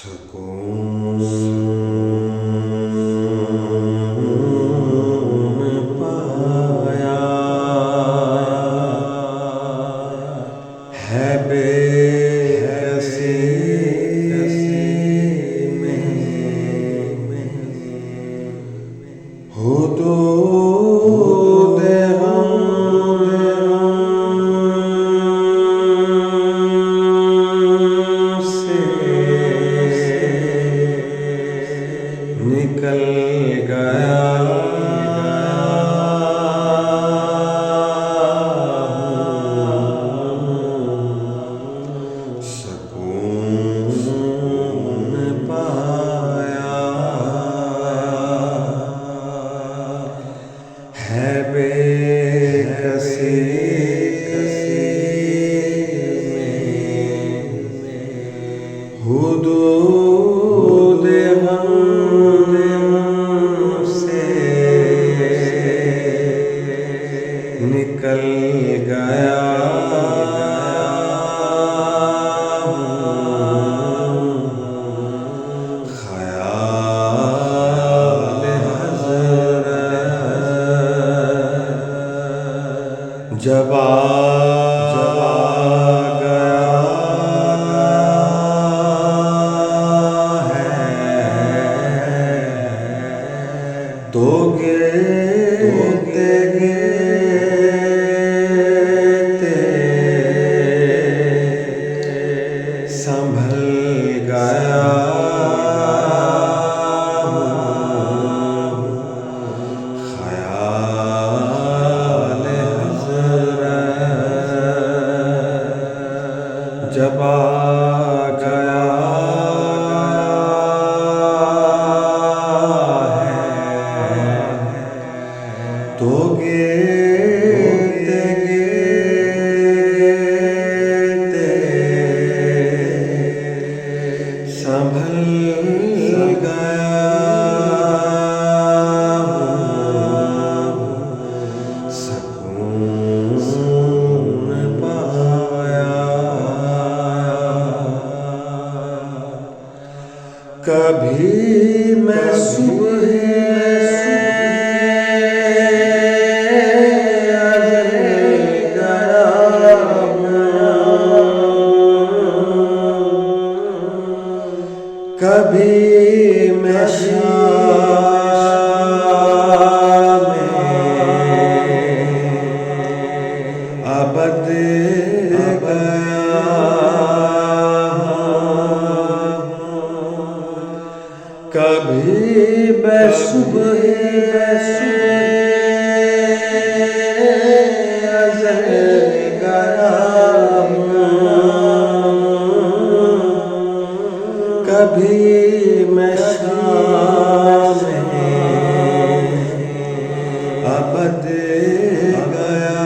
سکون پایا ہے بے کسی میں حدود غم سے نکل گیا سکون پایا ہے بے کسی میں حدود غم سے نکل گیا خیال حضرت جب آ گیا ہے تو گیتے گیتے سنبھل گیا خیال حضرت جب آ گیا تو گیتے گیتے سنبھل گیا سکون پایا کبھی میں صبح کبھی میں شام ابد گیا کبھی میں صبح ازل گیا کبھی میں شام ابد گیا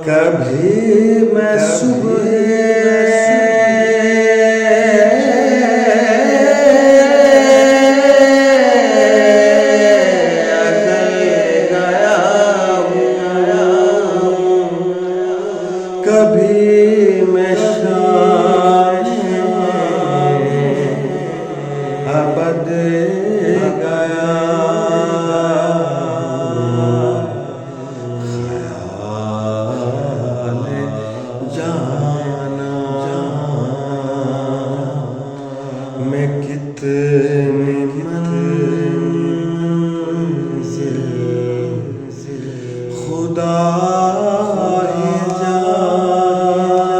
کبھی میں صبح کبھی میں شام ابد گیا خیال جانا میں کتنی منزل خدا ہی جانے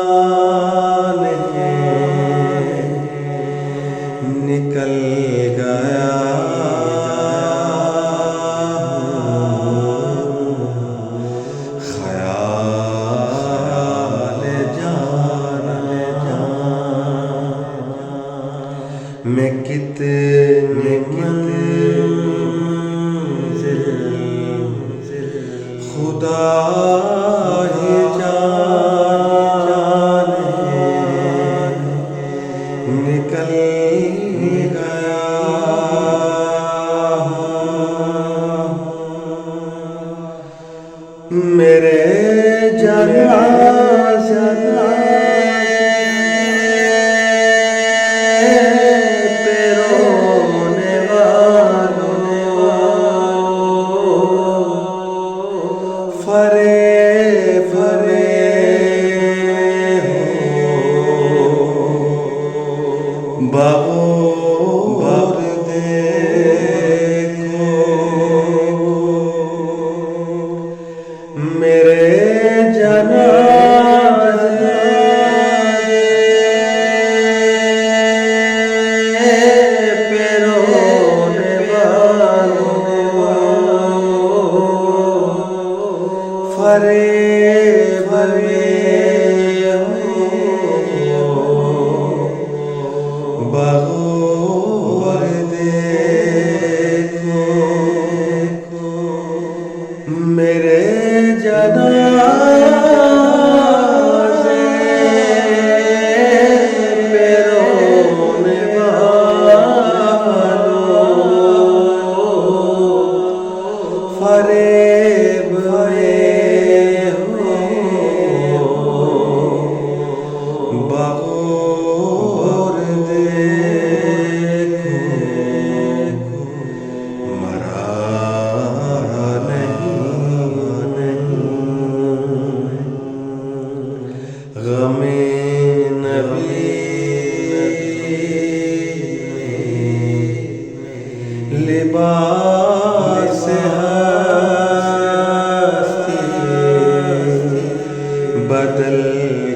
بدل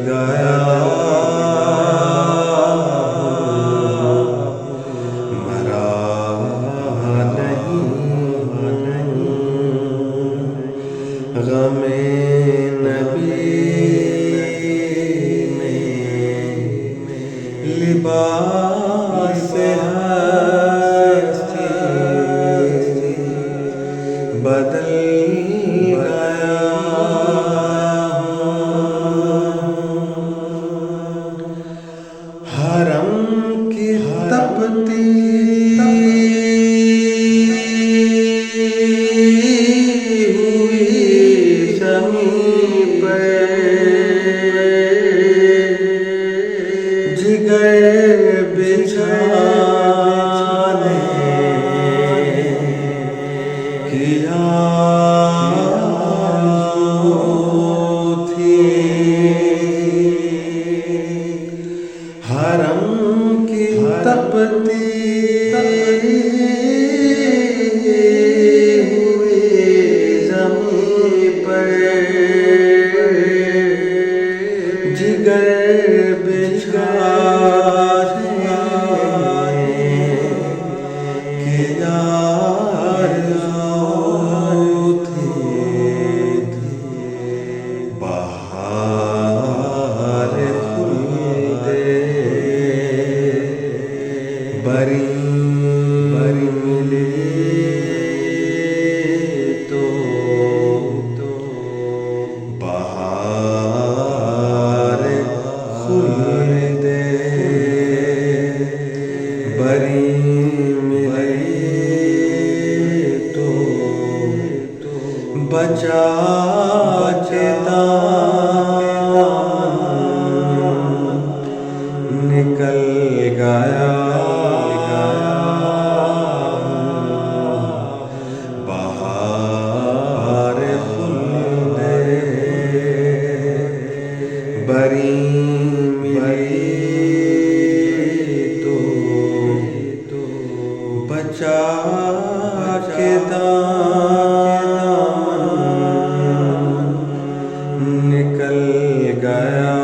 گیا مرا نہیں غم نبی میں لباس ہستی بدل گیا حرم کی تپتی جگر بچھانے کی آرزو تھی حرم کی تپتی ہوئی زمین پر جگر بری ملے تو بہار خلد بری ملے تو بچا کے دامن نکل گیا بری ملی تو بچا کے دامن نکل گیا